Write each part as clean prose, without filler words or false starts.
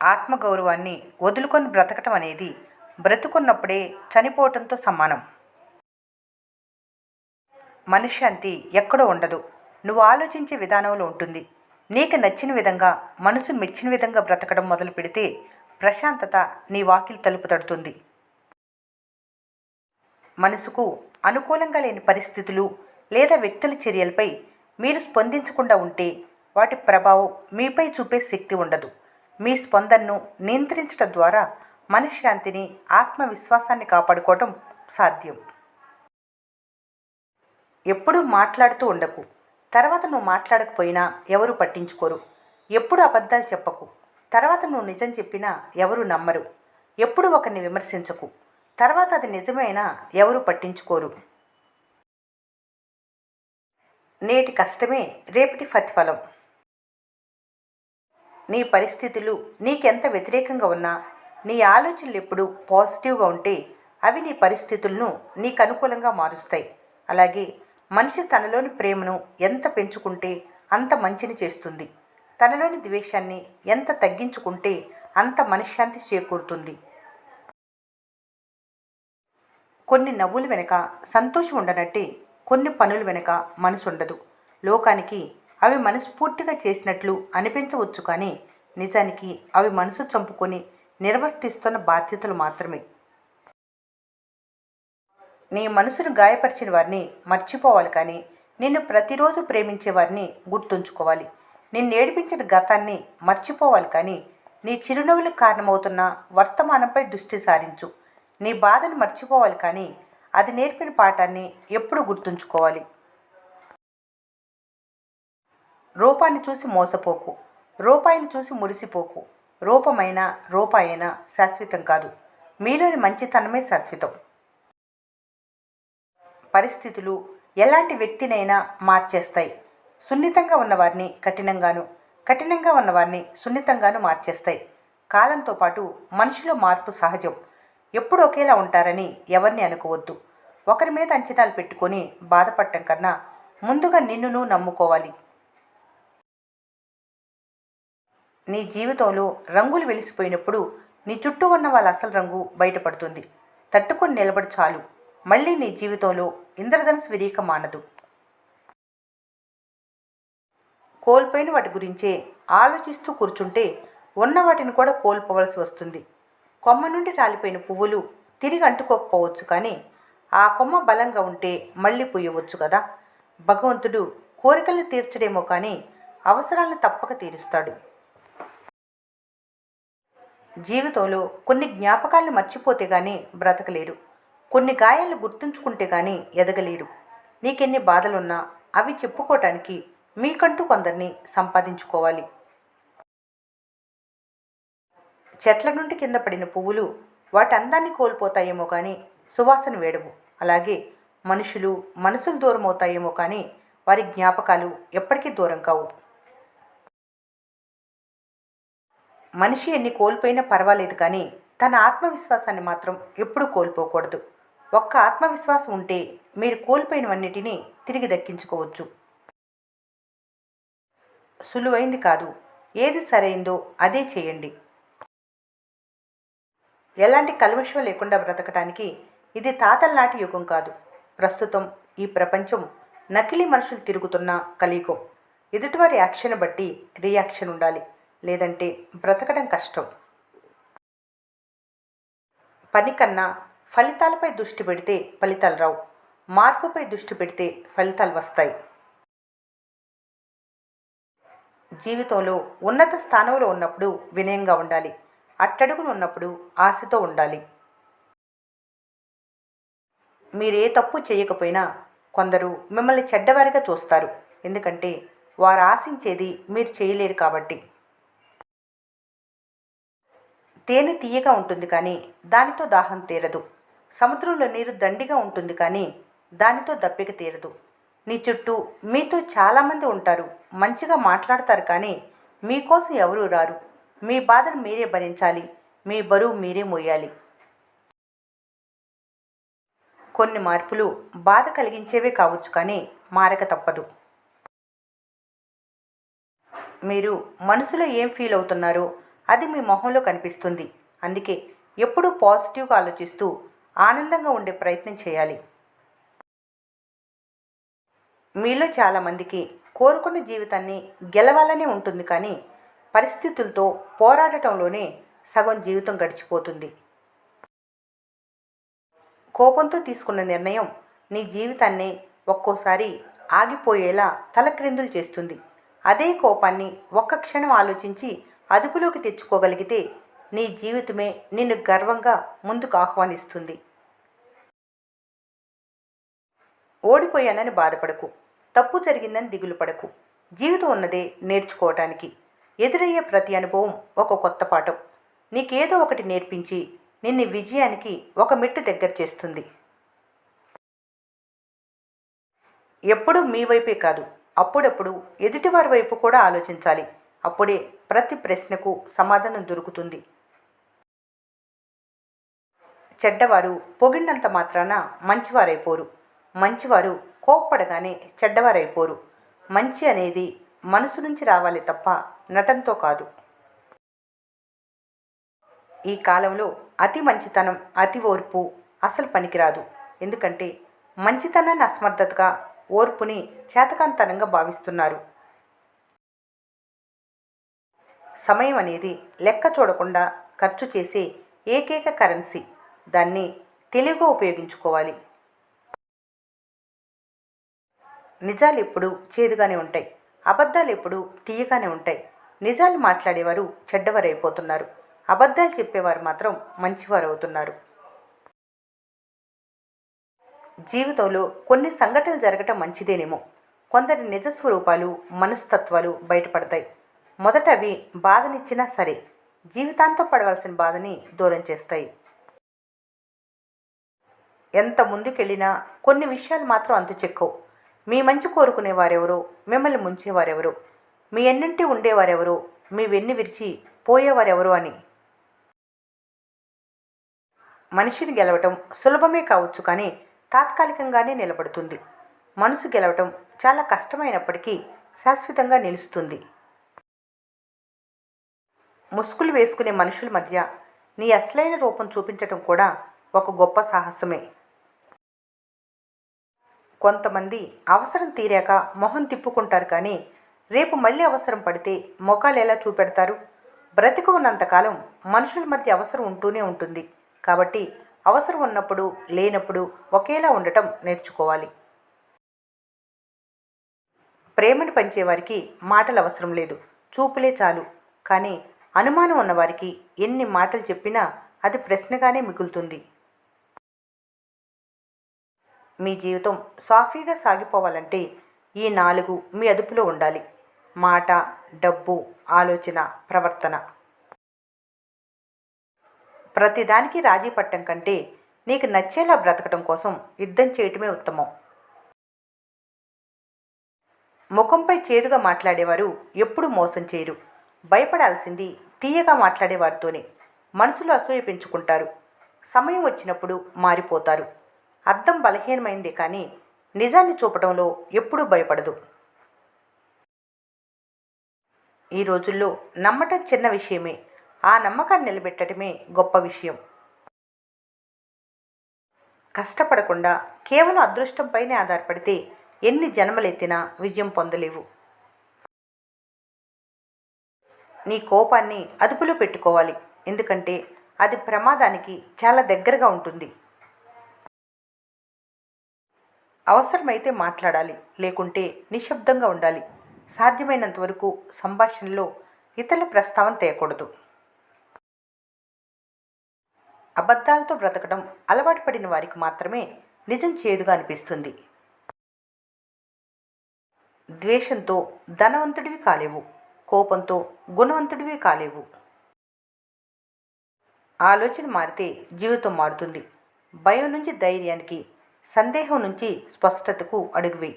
ఆత్మగౌరవాన్ని వదులుకొని బ్రతకటం అనేది బ్రతుకున్నప్పుడే చనిపోవటంతో సమానం. మనశ్శాంతి ఎక్కడో ఉండదు, నువ్వు ఆలోచించే విధానంలో ఉంటుంది. నీకు నచ్చిన విధంగా, మనసు మెచ్చిన విధంగా బ్రతకడం మొదలు పెడితే ప్రశాంతత నీ వాకిలి తలుపు తడుతుంది. మనసుకు అనుకూలంగా లేని పరిస్థితులు లేదా వ్యక్తుల చర్యలపై మీరు స్పందించకుండా ఉంటే వాటి ప్రభావం మీపై చూపే శక్తి ఉండదు. మీ స్పందనను నియంత్రించడం ద్వారా మనశ్శాంతిని, ఆత్మవిశ్వాసాన్ని కాపాడుకోవటం సాధ్యం. ఎప్పుడూ మాట్లాడుతూ ఉండకు, తర్వాత నువ్వు మాట్లాడకపోయినా ఎవరు పట్టించుకోరు. ఎప్పుడు అబద్ధాలు చెప్పకు, తర్వాత నువ్వు నిజం చెప్పినా ఎవరు నమ్మరు. ఎప్పుడు ఒకరిని విమర్శించకు, తర్వాత అది నిజమైనా ఎవరు పట్టించుకోరు. నేటి కష్టమే రేపటి ప్రతిఫలం. నీ పరిస్థితులు నీకెంత వ్యతిరేకంగా ఉన్నా నీ ఆలోచనలు ఎప్పుడు పాజిటివ్గా ఉంటే అవి నీ పరిస్థితులను నీకు అనుకూలంగా మారుస్తాయి. అలాగే మనిషి తనలోని ప్రేమను ఎంత పెంచుకుంటే అంత మంచిని చేస్తుంది. తనలోని ద్వేషాన్ని ఎంత తగ్గించుకుంటే అంత మనశ్శాంతి చేకూరుతుంది. కొన్ని నవ్వుల వెనుక సంతోషం ఉండనట్టే కొన్ని పనుల వెనుక మనసు ఉండదు. లోకానికి అవి మనస్ఫూర్తిగా చేసినట్లు అనిపించవచ్చు, కానీ నిజానికి అవి మనసు చంపుకొని నిర్వర్తిస్తున్న బాధ్యతలు మాత్రమే. నీ మనసును గాయపరిచిన వారిని మర్చిపోవాలి, కానీ నిన్ను ప్రతిరోజు ప్రేమించే వారిని గుర్తుంచుకోవాలి. నిన్ను ఏడిపించిన గతాన్ని మర్చిపోవాలి, కానీ నీ చిరునవ్వులకు కారణమవుతున్న వర్తమానంపై దృష్టి సారించు. నీ బాధను మర్చిపోవాలి, కానీ అది నేర్పిన పాఠాన్ని ఎప్పుడు గుర్తుంచుకోవాలి. రూపాన్ని చూసి మోసపోకు, రూపాయిని చూసి మురిసిపోకు. రూపమైన రూపాయైనా శాశ్వతం కాదు, మీలోని మంచితనమే శాశ్వతం. పరిస్థితులు ఎలాంటి వ్యక్తినైనా మార్చేస్తాయి. సున్నితంగా ఉన్నవారిని కఠినంగాను, కఠినంగా ఉన్నవారిని సున్నితంగాను మార్చేస్తాయి. కాలంతో పాటు మనిషిలో మార్పు సహజం. ఎప్పుడు ఒకేలా ఉంటారని ఎవరిని అనుకోవద్దు. ఒకరి మీద అంచనాలు పెట్టుకొని బాధపడటం కన్నా ముందుగా నిన్ను నువ్వు నమ్ముకోవాలి. నీ జీవితంలో రంగులు వెలిసిపోయినప్పుడు నీ చుట్టూ ఉన్న వాళ్ళ అసలు రంగు బయటపడుతుంది. తట్టుకొని నిలబడి చాలు, మళ్ళీ నీ జీవితంలో ఇంద్రధనుసు విరీక మానదు. కోల్పోయిన వాటి గురించే ఆలోచిస్తూ కూర్చుంటే ఉన్న వాటిని కూడా కోల్పోవలసి వస్తుంది. కొమ్మ నుండి రాలిపోయిన పువ్వులు తిరిగి అంటుకోకపోవచ్చు, కానీ ఆ కొమ్మ బలంగా ఉంటే మళ్ళీ పూయవచ్చు కదా. భగవంతుడు కోరికలను తీర్చడేమో కానీ అవసరాలను తప్పక తీరుస్తాడు. జీవితంలో కొన్ని జ్ఞాపకాలను మర్చిపోతే కానీ బ్రతకలేరు. కొన్ని గాయాలను గుర్తుంచుకుంటే కానీ ఎదగలేరు. నీకెన్ని బాధలున్నా అవి చెప్పుకోవటానికి మీకంటూ కొందరిని సంపాదించుకోవాలి. చెట్ల నుండి కింద పడిన పువ్వులు వాటి అందాన్ని కోల్పోతాయేమో కానీ సువాసన వేడవు. అలాగే మనుషులు మనసులు దూరం అవుతాయేమో కానీ వారి జ్ఞాపకాలు ఎప్పటికీ దూరం కావు. మనిషి ఎన్ని కోల్పోయినా పర్వాలేదు, కానీ తన ఆత్మవిశ్వాసాన్ని మాత్రం ఎప్పుడూ కోల్పోకూడదు. ఒక్క ఆత్మవిశ్వాసం ఉంటే మీరు కోల్పోయినవన్నిటినీ తిరిగి దక్కించుకోవచ్చు. సులువైంది కాదు, ఏది సరైందో అదే చేయండి. ఎలాంటి కల్మషం లేకుండా బ్రతకటానికి ఇది తాతల నాటి యుగం కాదు. ప్రస్తుతం ఈ ప్రపంచం నకిలీ మనుషులు తిరుగుతున్న కలియుగం. ఎదుటివారి యాక్షన్ బట్టి రియాక్షన్ ఉండాలి, లేదంటే బ్రతకడం కష్టం. పని కన్నా ఫలితాలపై దృష్టి పెడితే ఫలితాలు రావు. మార్పుపై దృష్టి పెడితే ఫలితాలు వస్తాయి. జీవితంలో ఉన్నత స్థానంలో ఉన్నప్పుడు వినయంగా ఉండాలి. అట్టడుగును ఉన్నప్పుడు ఆశతో ఉండాలి. మీరే తప్పు చేయకపోయినా కొందరు మిమ్మల్ని చెడ్డవారిగా చూస్తారు. ఎందుకంటే వారు ఆశించేది మీరు చేయలేరు కాబట్టి. తేనె తీయగా ఉంటుంది, కానీ దానితో దాహం తీరదు. సముద్రంలో నీరు దండిగా ఉంటుంది, కానీ దానితో దప్పిక తీరదు. నీ చుట్టూ మీతో చాలామంది ఉంటారు, మంచిగా మాట్లాడతారు, కానీ మీకోసం ఎవరూ రారు. మీ బాధను మీరే భరించాలి, మీ బరువు మీరే మోయాలి. కొన్ని మార్పులు బాధ కలిగించేవే కావచ్చు, కానీ మారక తప్పదు. మీరు మనసులో ఏం ఫీల్ అవుతున్నారో అది మీ మొహంలో కనిపిస్తుంది. అందుకే ఎప్పుడూ పాజిటివ్గా ఆలోచిస్తూ ఆనందంగా ఉండే ప్రయత్నం చేయాలి. మీలో చాలామందికి కోరుకున్న జీవితాన్ని గెలవాలనే ఉంటుంది, కానీ పరిస్థితులతో పోరాడటంలోనే సగం జీవితం గడిచిపోతుంది. కోపంతో తీసుకున్న నిర్ణయం నీ జీవితాన్ని ఒక్కోసారి ఆగిపోయేలా తలక్రిందులు చేస్తుంది. అదే కోపాన్ని ఒక్క క్షణం ఆలోచించి అదుపులోకి తెచ్చుకోగలిగితే నీ జీవితమే నిన్ను గర్వంగా ముందుకు ఆహ్వానిస్తుంది. ఓడిపోయానని బాధపడకు, తప్పు జరిగిందని దిగులు పడకు. జీవితం ఉన్నదే నేర్చుకోవటానికి. ఎదురయ్యే ప్రతి అనుభవం ఒక కొత్త పాఠం. నీకేదో ఒకటి నేర్పించి నిన్ను విజయానికి ఒక మెట్టు దగ్గర చేస్తుంది. ఎప్పుడూ మీ వైపే కాదు, అప్పుడప్పుడు ఎదుటివారి వైపు కూడా ఆలోచించాలి. అప్పుడే ప్రతి ప్రశ్నకు సమాధానం దొరుకుతుంది. చెడ్డవారు పొగిడినంత మాత్రాన మంచివారైపోరు. మంచివారు కోప్పడగానే చెడ్డవారైపోరు. మంచి అనేది మనసు నుంచి రావాలి తప్ప నటనతో కాదు. ఈ కాలంలో అతి మంచితనం, అతి ఓర్పు అసలు పనికిరాదు. ఎందుకంటే మంచితనాన్ని అసమర్థతగా, ఓర్పుని చేతకాంతనంగా భావిస్తున్నారు. సమయం అనేది లెక్క చూడకుండా ఖర్చు చేసే ఏకైక కరెన్సీ. దాన్ని తెలివిగా ఉపయోగించుకోవాలి. నిజాలు ఎప్పుడు చేదుగానే ఉంటాయి, అబద్ధాలు ఎప్పుడు తీయగానే ఉంటాయి. నిజాలు మాట్లాడేవారు చెడ్డవారైపోతున్నారు, అబద్ధాలు చెప్పేవారు మాత్రం మంచివారు అవుతున్నారు. జీవితంలో కొన్ని సంఘటనలు జరగటం మంచిదేనేమో. కొందరి నిజస్వరూపాలు, మనస్తత్వాలు బయటపడతాయి. మొదట అవి బాధనిచ్చినా సరే, జీవితాంతం పడవలసిన బాధని దూరం చేస్తాయి. ఎంత ముందుకెళ్ళినా కొన్ని విషయాలు మాత్రం అంతు చెక్కవు. మీ మంచి కోరుకునేవారెవరో, మిమ్మల్ని ముంచేవారెవరో, మీ ఎన్నింటి ఉండేవారెవరో, మీ వెన్ను విరిచి పోయేవారెవరో అని. మనిషిని గెలవటం సులభమే కావచ్చు, కానీ తాత్కాలికంగానే నిలబడుతుంది. మనసు గెలవటం చాలా కష్టమైనప్పటికీ శాశ్వతంగా నిలుస్తుంది. ముసుగులు వేసుకునే మనుషుల మధ్య నీ అసలైన రూపం చూపించటం కూడా ఒక గొప్ప సాహసమే. కొంతమంది అవసరం తీరాక మొహం తిప్పుకుంటారు, కానీ రేపు మళ్ళీ అవసరం పడితే మొఖాలు ఎలా చూపెడతారు? బ్రతికి ఉన్నంతకాలం మనుషుల మధ్య అవసరం ఉంటూనే ఉంటుంది. కాబట్టి అవసరం ఉన్నప్పుడు, లేనప్పుడు ఒకేలా ఉండటం నేర్చుకోవాలి. ప్రేమను పంచేవారికి మాటలు అవసరం లేదు, చూపులే చాలు. కానీ అనుమానం ఉన్నవారికి ఎన్ని మాటలు చెప్పినా అది ప్రశ్నగానే మిగులుతుంది. మీ జీవితం సాఫీగా సాగిపోవాలంటే ఈ 4 మీ అదుపులో ఉండాలి: మాట, డబ్బు, ఆలోచన, ప్రవర్తన. ప్రతిదానికి రాజీ పట్టం కంటే నీకు నచ్చేలా బ్రతకటం కోసం యుద్ధం చేయటమే ఉత్తమం. ముఖంపై చేదుగా మాట్లాడేవారు ఎప్పుడూ మోసం చేయరు. భయపడాల్సింది తీయగా మాట్లాడేవారితోనే. మనసులో అసూయ పెంచుకుంటారు. సమయం వచ్చినప్పుడు మారిపోతారు. అద్దం బలహీనమైందే కానీ నిజాన్ని చూపటంలో ఎప్పుడూ భయపడదు. ఈ రోజుల్లో నమ్మటం చిన్న విషయమే, ఆ నమ్మకాన్ని నిలబెట్టడమే గొప్ప విషయం. కష్టపడకుండా కేవలం అదృష్టంపైనే ఆధారపడితే ఎన్ని జన్మలెత్తినా విజయం పొందలేవు. నీ కోపాన్ని అదుపులో పెట్టుకోవాలి, ఎందుకంటే అది ప్రమాదానికి చాలా దగ్గరగా ఉంటుంది. అవసరమైతే మాట్లాడాలి, లేకుంటే నిశ్శబ్దంగా ఉండాలి. సాధ్యమైనంత వరకు సంభాషణలో ఇతరుల ప్రస్తావన తేయకూడదు. అబద్ధాలతో బ్రతకడం అలవాటు పడిన వారికి మాత్రమే నిజం చేదుగా అనిపిస్తుంది. ద్వేషంతో ధనవంతుడివి కాలేవు, కోపంతో గుణవంతుడివి కాలేవు. ఆలోచన మారితే జీవితం మారుతుంది. భయం నుంచి ధైర్యానికి, సందేహం నుంచి స్పష్టతకు అడుగువేయి.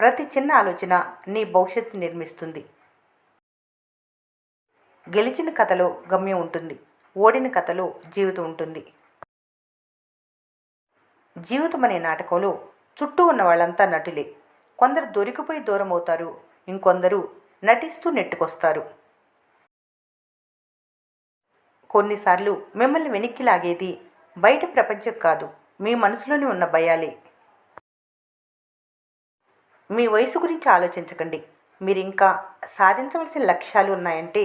ప్రతి చిన్న ఆలోచన నీ భవిష్యత్తు నిర్మిస్తుంది. గెలిచిన కథలో గమ్యం ఉంటుంది, ఓడిన కథలో జీవితం ఉంటుంది. జీవితం అనే నాటకంలో చుట్టూ ఉన్న వాళ్ళంతా నటులే. కొందరు దొరికిపోయి దూరం అవుతారు, ఇంకొందరు నటిస్తూ నెట్టుకొస్తారు. కొన్నిసార్లు మిమ్మల్ని వెనక్కి లాగేది బయట ప్రపంచం కాదు, మీ మనసులోనే ఉన్న భయాలే. మీ వయసు గురించి ఆలోచించకండి. మీరింకా సాధించవలసిన లక్ష్యాలు ఉన్నాయంటే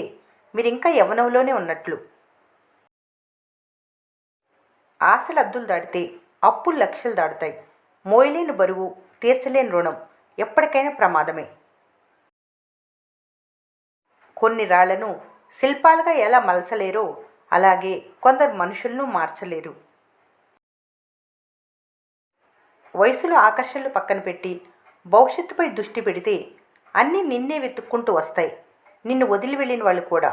మీరింకా యవ్వనంలోనే ఉన్నట్లు. ఆశలు అద్దులు దాటితే అప్పులు లక్షలు దాటుతాయి. మోయలేని బరువు, తీర్చలేని రుణం ఎప్పటికైనా ప్రమాదమే. కొన్ని రాళ్లను శిల్పాలుగా ఎలా మలచలేరో అలాగే కొందరు మనుషులను మార్చలేరు. వయసులో ఆకర్షణలు పక్కన పెట్టి భవిష్యత్తుపై దృష్టి పెడితే అన్నీ నిన్నే వెతుక్కుంటూ వస్తాయి, నిన్ను వదిలి వెళ్ళిన వాళ్ళు కూడా.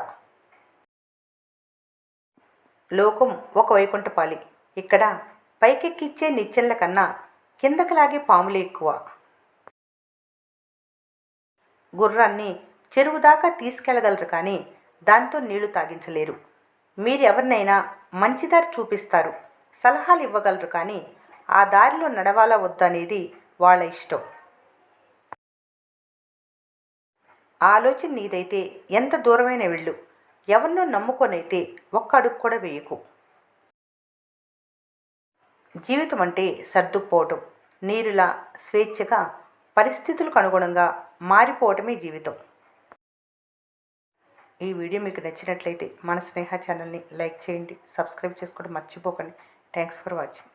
లోకం ఒక వైకుంఠపాలి. ఇక్కడ పైకెక్కిచ్చే నిచ్చెనల కన్నా కిందకి లాగే పాములే ఎక్కువ. గుర్రాన్ని చెరువు దాకా తీసుకెళ్లగలరు కానీ దాంతో నీళ్లు తాగించలేరు. మీరు ఎవరినైనా మంచి దారి చూపిస్తారు, సలహాలు ఇవ్వగలరు కానీ ఆ దారిలో నడవాలా వద్దనేది వాళ్ళ ఇష్టం. ఆలోచన నీదైతే ఎంత దూరమైన వెళ్ళు, ఎవరినో నమ్ముకొనైతే ఒక్క అడుగు కూడా వేయకు. జీవితం అంటే సర్దుకుపోవటం. నీరులా స్వేచ్ఛగా పరిస్థితులకు అనుగుణంగా మారిపోవటమే జీవితం. ఈ వీడియో మీకు నచ్చినట్లయితే మన స్నేహ ఛానల్ని లైక్ చేయండి, సబ్స్క్రైబ్ చేసుకోవడం మర్చిపోకండి. Thanks for watching.